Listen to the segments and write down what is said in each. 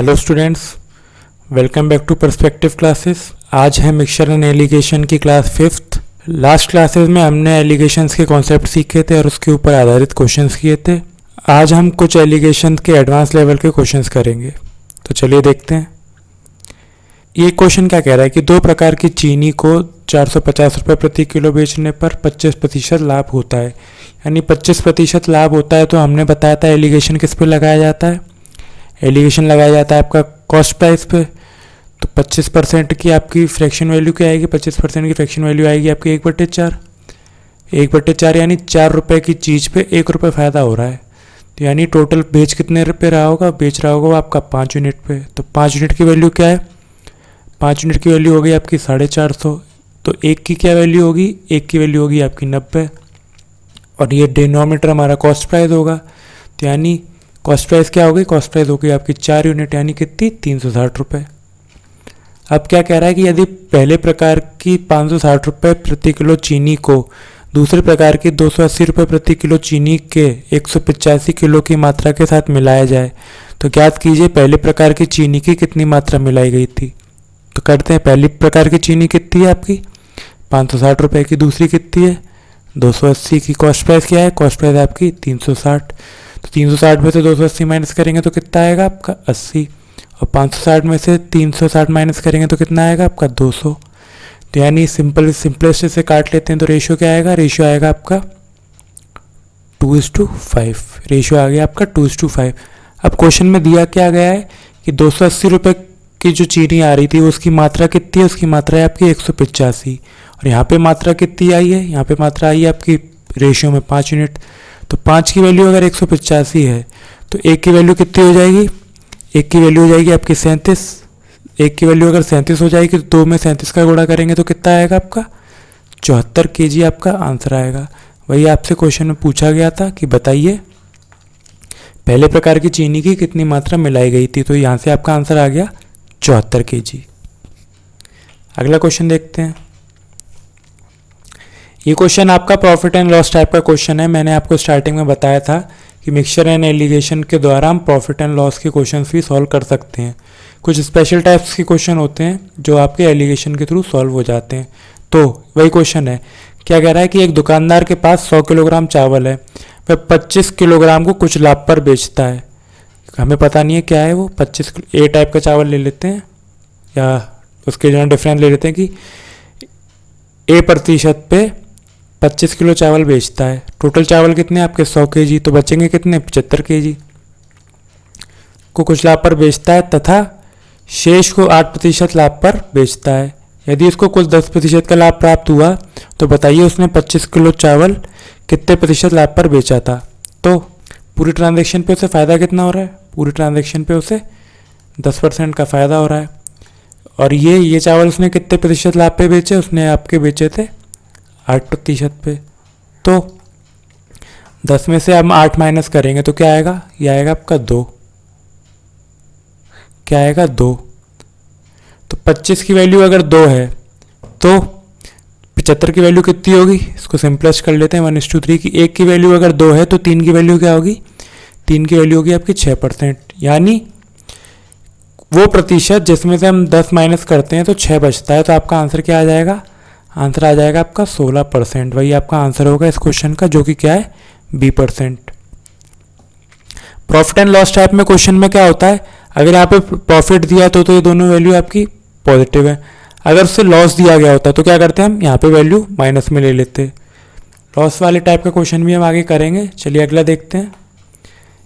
Hello students, welcome back to perspective classes. आज है mixture and allegation की class 5th। Last classes में हमने एलिगेशंस के कॉन्सेप्ट सीखे थे और उसके ऊपर आधारित क्वेश्चंस किए थे। आज हम कुछ एलिगेशन के एडवांस लेवल के क्वेश्चंस करेंगे, तो चलिए देखते हैं। ये क्वेश्चन क्या कह रहा है कि दो प्रकार की चीनी को 450 रुपये प्रति किलो बेचने पर 25% लाभ होता है, यानी 25% लाभ होता है। तो हमने बताया था एलिगेशन किस पे लगाया जाता है, एलिगेशन लगाया जाता है आपका कॉस्ट प्राइस पे। तो 25% की आपकी फ्रैक्शन वैल्यू क्या आएगी, 25% की फ्रैक्शन वैल्यू आएगी आपकी 1/4। 1/4 यानी 4 रुपये की चीज़ पे 1 रुपये फ़ायदा हो रहा है। तो यानी टोटल बेच कितने रुपये रहा होगा, बेच रहा होगा वो आपका 5 यूनिट पे। तो 5 यूनिट की वैल्यू क्या है, 5 यूनिट की वैल्यू हो गई आपकी 450। तो एक की क्या वैल्यू होगी, एक की वैल्यू होगी आपकी 90, और ये डिनोमिनेटर हमारा कॉस्ट प्राइस होगा। तो यानी कॉस्ट प्राइस क्या होगी, कॉस्ट प्राइस होगी आपकी 4 यूनिट, यानी कितनी, 360 रुपये। अब क्या कह रहा है कि यदि पहले प्रकार की 560 रुपये प्रति किलो चीनी को दूसरे प्रकार की 280 रुपये प्रति किलो चीनी के 185 किलो की मात्रा के साथ मिलाया जाए, तो ज्ञात कीजिए पहले प्रकार की चीनी की कितनी मात्रा मिलाई गई थी। तो करते हैं, पहली प्रकार की चीनी कितनी है आपकी 560 रुपये की, दूसरी कितनी है 280 की। कॉस्ट प्राइस क्या है, कॉस्ट प्राइस आपकी 360। तो 360 में से 280 माइनस करेंगे तो कितना आएगा आपका 80, और 560 में से 360 माइनस करेंगे तो कितना आएगा आपका 200। तो यानी सिंपलेस्ट से काट लेते हैं, तो रेशियो क्या आएगा, रेशियो आएगा आपका 2:5। रेशियो आ गया आपका 2:5। अब क्वेश्चन में दिया क्या गया है कि 280 रुपये की जो चीनी आ रही थी उसकी मात्रा कितनी है, उसकी मात्रा है आपकी 185, और यहाँ पे मात्रा कितनी आई है, यहाँ पे मात्रा आई है आपकी रेशियो में 5 यूनिट। तो 5 की वैल्यू अगर 185 है तो एक की वैल्यू कितनी हो जाएगी, एक की वैल्यू हो जाएगी आपकी 37। एक की वैल्यू अगर 37 हो जाएगी तो 2 में 37 का गुणा करेंगे तो कितना आएगा आपका 74 kg आपका आंसर आएगा। वही आपसे क्वेश्चन में पूछा गया था कि बताइए पहले प्रकार की चीनी की कितनी मात्रा मिलाई गई थी। तो यहाँ से आपका आंसर आ गया 74 kg। अगला क्वेश्चन देखते हैं। ये क्वेश्चन आपका प्रॉफिट एंड लॉस टाइप का क्वेश्चन है। मैंने आपको स्टार्टिंग में बताया था कि मिक्सचर एंड एलिगेशन के द्वारा हम प्रॉफिट एंड लॉस के क्वेश्चंस भी सॉल्व कर सकते हैं। कुछ स्पेशल टाइप्स के क्वेश्चन होते हैं जो आपके एलिगेशन के थ्रू सॉल्व हो जाते हैं। तो वही क्वेश्चन है, क्या कह रहा है कि एक दुकानदार के पास 100 किलोग्राम चावल है, वह 25 किलोग्राम को कुछ लाभ पर बेचता है। हमें पता नहीं है क्या है वो 25 ए टाइप का चावल ले लेते हैं, या उसके जो डिफरेंस ले लेते हैं कि A% पे 25 किलो चावल बेचता है। टोटल चावल कितने आपके 100 kg, तो बचेंगे कितने 75 kg को कुछ लाभ पर बेचता है, तथा शेष को 8% लाभ पर बेचता है। यदि इसको कुल 10% का लाभ प्राप्त हुआ तो बताइए उसने 25 किलो चावल कितने प्रतिशत लाभ पर बेचा था। तो पूरी ट्रांजैक्शन पे उसे फ़ायदा कितना हो रहा है, पूरी ट्रांजैक्शन पे उसे 10% का फ़ायदा हो रहा है। और ये चावल उसने कितने प्रतिशत लाभ पे बेचे, उसने आपके बेचे थे 8% पे। तो 10 में से हम 8 माइनस करेंगे तो क्या आएगा, ये आएगा आपका 2। क्या आएगा 2। तो 25 की वैल्यू अगर 2 है तो 75 की वैल्यू कितनी होगी, इसको सिंपलेस्ट कर लेते हैं 1:3 की। एक की वैल्यू अगर 2 है तो 3 की वैल्यू क्या होगी, 3 की वैल्यू होगी आपकी 6%। यानी वो प्रतिशत जिसमें से हम 10 माइनस करते हैं तो 6 बचता है। तो आपका आंसर क्या आ जाएगा, आंसर आ जाएगा आपका 16%। वही आपका आंसर होगा इस क्वेश्चन का, जो कि क्या है B%। Profit and loss type में क्वेश्चन में क्या होता है, अगर यहाँ पे प्रॉफिट दिया तो ये दोनों वैल्यू आपकी पॉजिटिव है। अगर उससे लॉस दिया गया होता तो क्या करते हैं हम, यहाँ पे वैल्यू माइनस में ले लेते। लॉस वाले टाइप का क्वेश्चन भी हम आगे करेंगे। चलिए अगला देखते हैं।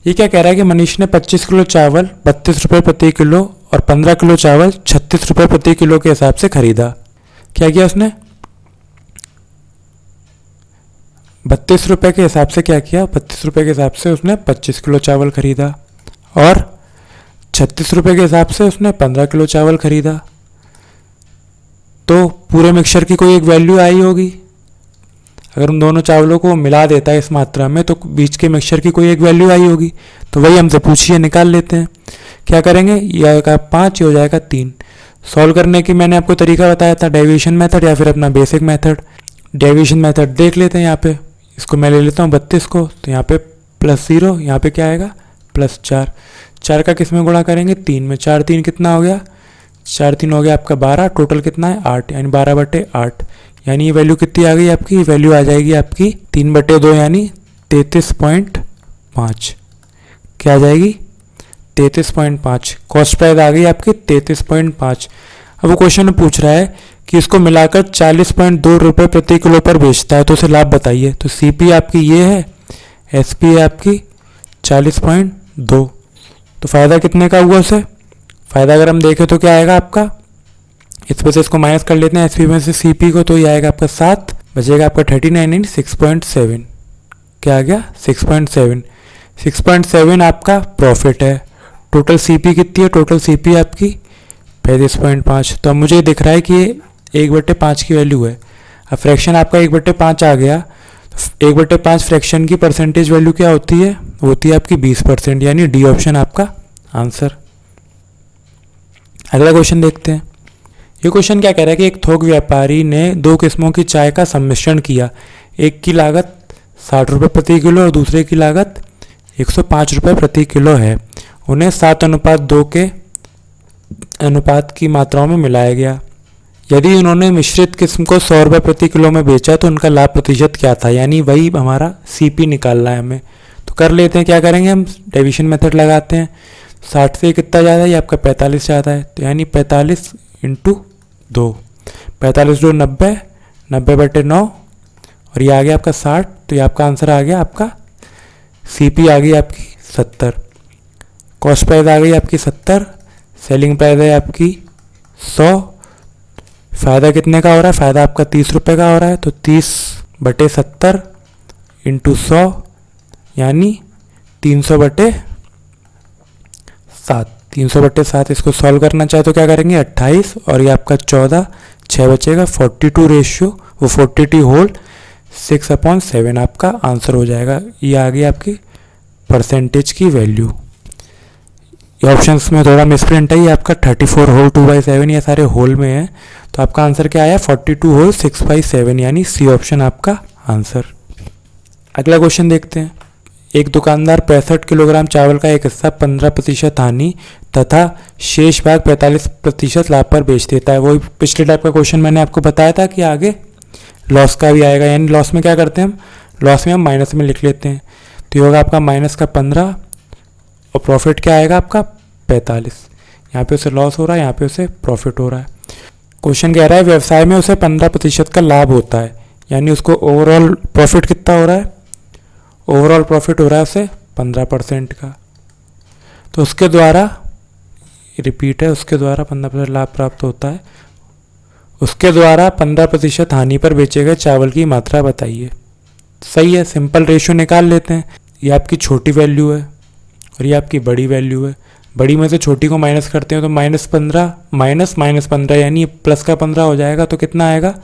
ये क्या कह रहा है कि मनीष ने 25 किलो चावल 32 रुपये प्रति किलो और 15 किलो चावल 36 रुपये प्रति किलो के हिसाब से खरीदा। क्या किया उसने, 32 रुपये के हिसाब से क्या किया, 32 रुपये के हिसाब से उसने 25 किलो चावल खरीदा, और 36 रुपये के हिसाब से उसने 15 किलो चावल खरीदा। तो पूरे मिक्सचर की कोई एक वैल्यू आई होगी। अगर उन दोनों चावलों को मिला देता है इस मात्रा में तो बीच के मिक्सचर की कोई एक वैल्यू आई होगी। तो वही हमसे पूछिए, निकाल लेते हैं। क्या करेंगे, ये आएगा 5, ये हो जाएगा 3। सॉल्व करने की मैंने आपको तरीका बताया था, डेविएशन मेथड या फिर अपना बेसिक मेथड। डेविएशन मेथड देख लेते हैं। यहाँ पे इसको मैं ले लेता हूँ 32 को, तो यहाँ पे +0, यहाँ पे क्या आएगा +4। 4 का किस में गुणा करेंगे, 3 में। 4 3 कितना हो गया, 4 3 हो गया आपका 12, टोटल कितना है 8, यानी 12/8। यानी ये वैल्यू कितनी आ गई आपकी, वैल्यू आ जाएगी आपकी 3/2 यानी 33.5। क्या आ जाएगी, 33.5। कॉस्ट प्राइस आ गई आपकी 33.5। अब वो क्वेश्चन में पूछ रहा है कि इसको मिलाकर 40.2 रुपये प्रति किलो पर बेचता है, तो उसे लाभ बताइए। तो सीपी आपकी ये है, एसपी है आपकी 40.2। तो फ़ायदा कितने का हुआ उसे, फ़ायदा अगर हम देखें तो क्या आएगा आपका, इस पर से इसको माइनस कर लेते हैं एसपी में से सीपी को, तो ये आएगा आपका 7, बचेगा आपका 39 यानी 6.7। क्या आ गया 6.7। 6.7 आपका प्रॉफिट है। टोटल सीपी कितनी है, टोटल सीपी आपकी 35.5। तो अब मुझे दिख रहा है कि ये 1/5 की वैल्यू है। अब फ्रैक्शन आपका 1/5 आ गया, तो 1/5 फ्रैक्शन की परसेंटेज वैल्यू क्या होती है, होती है आपकी 20%, यानी डी ऑप्शन आपका आंसर। अगला क्वेश्चन देखते हैं। ये क्वेश्चन क्या कह रहा है कि एक थोक व्यापारी ने 2 किस्मों की चाय का सम्मिश्रण किया। एक की लागत 60 रुपये प्रति किलो और दूसरे की लागत 105 रुपये प्रति किलो है। उन्हें 7:2 के अनुपात की मात्राओं में मिलाया गया। यदि उन्होंने मिश्रित किस्म को 100 रुपये प्रति किलो में बेचा तो उनका लाभ प्रतिशत क्या था, यानी वही हमारा सीपी निकालना है हमें। तो कर लेते हैं, क्या करेंगे हम, डिवीजन मेथड लगाते हैं। 60 से कितना ज़्यादा है, ये आपका 45 ज़्यादा है, तो यानी 45 × 2, 45 2 90, 90/9 और ये आ गया आपका 60। तो ये आपका आंसर आ गया आपका सीपी आ गई आपकी 70। कॉस्ट प्राइस आ गई आपकी 70, सेलिंग प्राइस है आपकी 100। फ़ायदा कितने का हो रहा है, फ़ायदा आपका 30 रुपये का हो रहा है, तो 30/70 × 100 यानी 300/7। 300/7 इसको सॉल्व करना चाहे तो क्या करेंगे, 28 और ये आपका 14, 6 बचेगा, 42 रेशियो, वो 42 होल 6/7 आपका आंसर हो जाएगा। ये आ गई आपकी परसेंटेज की वैल्यू। ये ऑप्शंस में थोड़ा मिसप्रिंट है, ये आपका 34 होल 2/7, ये सारे होल में है। तो आपका आंसर क्या आया, 42 होल 6/7 यानी सी ऑप्शन आपका आंसर। अगला क्वेश्चन देखते हैं। एक दुकानदार 65 किलोग्राम चावल का एक हिस्सा 15% हानि तथा शेष भाग 45% लाभ पर बेच देता है। वही पिछले टाइप का क्वेश्चन मैंने आपको बताया था कि आगे लॉस का भी आएगा, यानी लॉस में क्या करते हैं हम, लॉस में हम माइनस में लिख लेते हैं। तो ये होगा आपका -15 और प्रॉफिट क्या आएगा आपका 45। यहाँ पे उसे लॉस हो रहा है, यहाँ पे उसे प्रॉफिट हो रहा है। क्वेश्चन कह रहा है व्यवसाय में उसे 15% का लाभ होता है, यानी उसको ओवरऑल प्रॉफिट कितना हो रहा है, ओवरऑल प्रॉफिट हो रहा है उसे 15% का। तो उसके द्वारा रिपीट है, उसके द्वारा 15% लाभ प्राप्त होता है, उसके द्वारा 15% हानि पर बेचे गए चावल की मात्रा बताइए। सही है, सिंपल रेशियो निकाल लेते हैं। ये आपकी छोटी वैल्यू है और ये आपकी बड़ी वैल्यू है। बड़ी में से छोटी को माइनस करते हैं तो -15 -15 यानी प्लस का 15 हो जाएगा, तो कितना आएगा,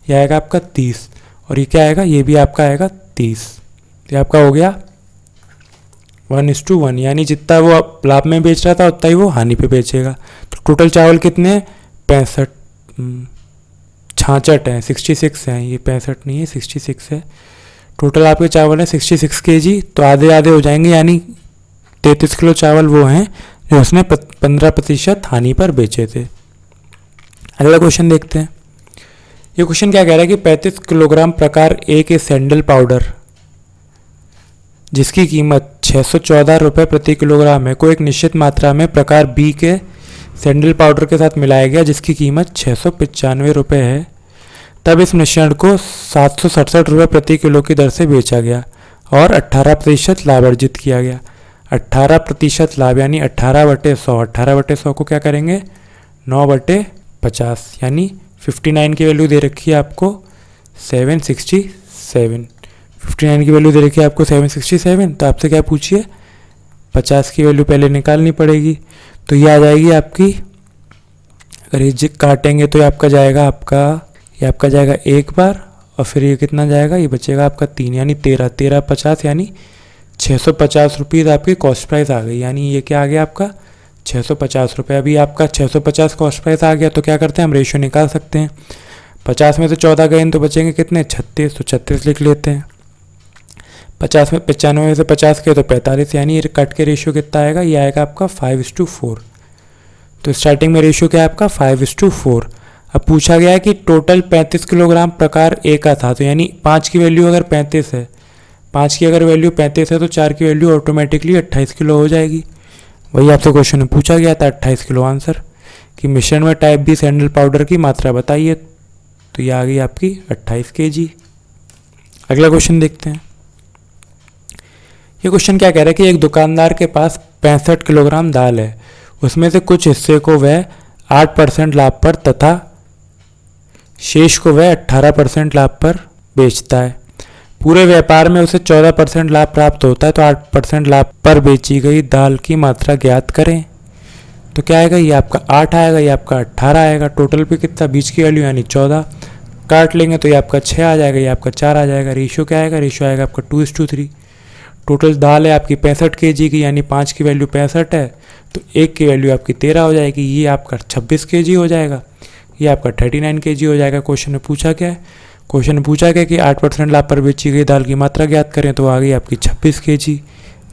ये आएगा आपका 30 और ये क्या आएगा, ये भी आपका आएगा 30। ये आपका हो गया 1:1, यानी जितना वो लाभ में बेच रहा था उतना ही वो हानि पे बेचेगा। तो टोटल चावल कितने हैं, 66 हैं, 66 हैं, ये 65 नहीं है 66 है। टोटल आपके चावल है 66 kg, तो आधे आधे हो जाएंगे, यानी 33 किलो चावल वो हैं जो उसने 15% हानि पर बेचे थे। अगला क्वेश्चन देखते हैं। ये क्वेश्चन क्या कह रहा है कि 35 किलोग्राम प्रकार ए के सैंडल पाउडर जिसकी कीमत 614 रुपये प्रति किलोग्राम है को एक निश्चित मात्रा में प्रकार बी के सैंडल पाउडर के साथ मिलाया गया जिसकी कीमत 695 रुपये है। तब इस मिश्रण को 767 रुपये प्रति किलो की दर से बेचा गया और 18% लाभ अर्जित किया गया। 18% लाभ यानी 18/100, 18/100 को क्या करेंगे 9/50, यानी 59 की वैल्यू दे रखी है आपको 767। 59 की वैल्यू दे रखी है आपको 767, तो आपसे क्या पूछिए 50 की वैल्यू पहले निकालनी पड़ेगी। तो ये आ जाएगी आपकी, अगर ये काटेंगे तो ये आपका जाएगा ये आपका जाएगा एक बार और फिर ये कितना जाएगा, ये बचेगा आपका 3 यानी 13 50 यानी 650 रुपीज़ आपकी कॉस्ट प्राइस आ गई। यानी ये क्या आ गया आपका 650 रुपये। अभी आपका 650 कॉस्ट प्राइस आ गया तो क्या करते हैं हम रेशियो निकाल सकते हैं। 50 में से 14 गए तो बचेंगे कितने 36, तो 36 लिख लेते हैं। 50 में 95 में से 50 के तो 45, यानी ये कट के रेशियो कितना आएगा, ये आएगा आपका 5:4। तो स्टार्टिंग में रेशियो क्या है आपका 5:4। अब पूछा गया है कि टोटल 35 किलोग्राम प्रकार ए का था, तो यानी 5 की वैल्यू अगर 35 है, 5 की अगर वैल्यू 35 है तो 4 की वैल्यू ऑटोमेटिकली 28 किलो हो जाएगी। वही आपसे क्वेश्चन में पूछा गया था 28 किलो आंसर, कि मिश्रण में टाइप बी सैंडल पाउडर की मात्रा बताइए, तो ये आ गई आपकी 28 kg। अगला क्वेश्चन देखते हैं। ये क्वेश्चन क्या कह रहा है कि एक दुकानदार के पास 65 किलोग्राम दाल है, उसमें से कुछ हिस्से को वह 8% लाभ पर तथा शेष को वह 18% लाभ पर बेचता है। पूरे व्यापार में उसे 14% लाभ प्राप्त होता है, तो 8% लाभ पर बेची गई दाल की मात्रा ज्ञात करें। तो क्या आएगा, ये आपका 8 आएगा, ये आपका 18 आएगा। टोटल पे कितना, बीच की वैल्यू यानी 14 काट लेंगे तो ये आपका 6 आ जाएगा, ये आपका 4 आ जाएगा। रेशियो क्या आएगा, रेशियो आएगा आपका 2:3। टोटल दाल है आपकी 65 kg की, यानी 5 की वैल्यू 65 है, तो 1 की वैल्यू आपकी 13 हो जाएगी, ये आपका 26 kg हो जाएगा, ये आपका 39 kg हो जाएगा। क्वेश्चन में पूछा क्या है, क्वेश्चन में पूछा गया कि 8% लाभ पर बेची गई दाल की मात्रा ज्ञात करें, तो आ गई आपकी 26 kg।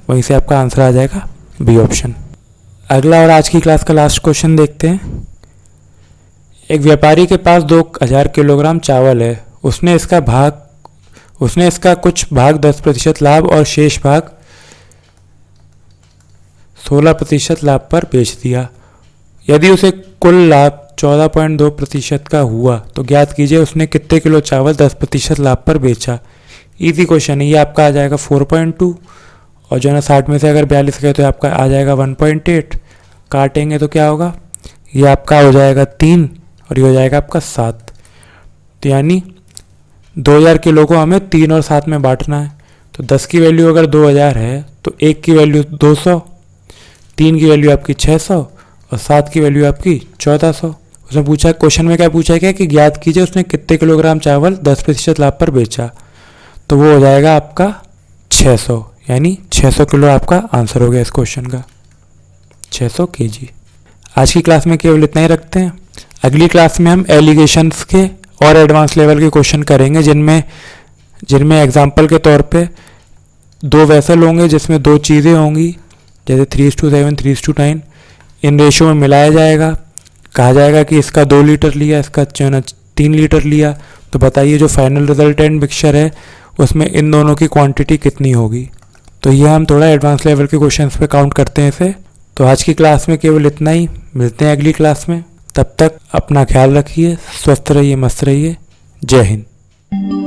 वहीं से आपका आंसर आ जाएगा बी ऑप्शन। अगला और आज की क्लास का लास्ट क्वेश्चन देखते हैं। एक व्यापारी के पास 2000 किलोग्राम चावल है, उसने इसका कुछ भाग 10% लाभ और शेष भाग 16% लाभ पर बेच दिया। यदि उसे कुल लाभ 14.2% का हुआ तो ज्ञात कीजिए उसने कितने किलो चावल 10% लाभ पर बेचा। इजी क्वेश्चन है, ये आपका आ जाएगा 4.2, और जो है ना 60 में से अगर 42 गए तो आपका आ जाएगा 1.8। काटेंगे तो क्या होगा, ये आपका हो जाएगा 3 और ये हो जाएगा आपका 7। तो यानी 2000 किलो को हमें 3 और 7 में बांटना है। तो 10 की वैल्यू अगर 2000 है तो 1 की वैल्यू 200, 3 की वैल्यू आपकी 600 और 7 की वैल्यू आपकी 1400। उसमें पूछा, क्वेश्चन में क्या पूछा गया कि ज्ञात कीजिए उसने कितने किलोग्राम चावल 10% लाभ पर बेचा, तो वो हो जाएगा आपका 600, यानी 600 किलो आपका आंसर हो गया इस क्वेश्चन का, 600 kg। आज की क्लास में केवल इतना ही रखते हैं। अगली क्लास में हम एलिगेशंस के और एडवांस लेवल के क्वेश्चन करेंगे, जिनमें एग्जाम्पल के तौर पे 2 वेसल होंगे जिसमें 2 चीज़ें होंगी, जैसे 3:7, 3:9। इन रेशो में मिलाया जाएगा, कहा जाएगा कि इसका 2 लीटर लिया, इसका जो है ना 3 लीटर लिया, तो बताइए जो फाइनल रिजल्टेंट मिक्सचर है उसमें इन दोनों की क्वांटिटी कितनी होगी। तो ये हम थोड़ा एडवांस लेवल के क्वेश्चंस पे काउंट करते हैं इसे। तो आज की क्लास में केवल इतना ही, मिलते हैं अगली क्लास में। तब तक अपना ख्याल रखिए, स्वस्थ रहिए, मस्त रहिए। जय हिंद।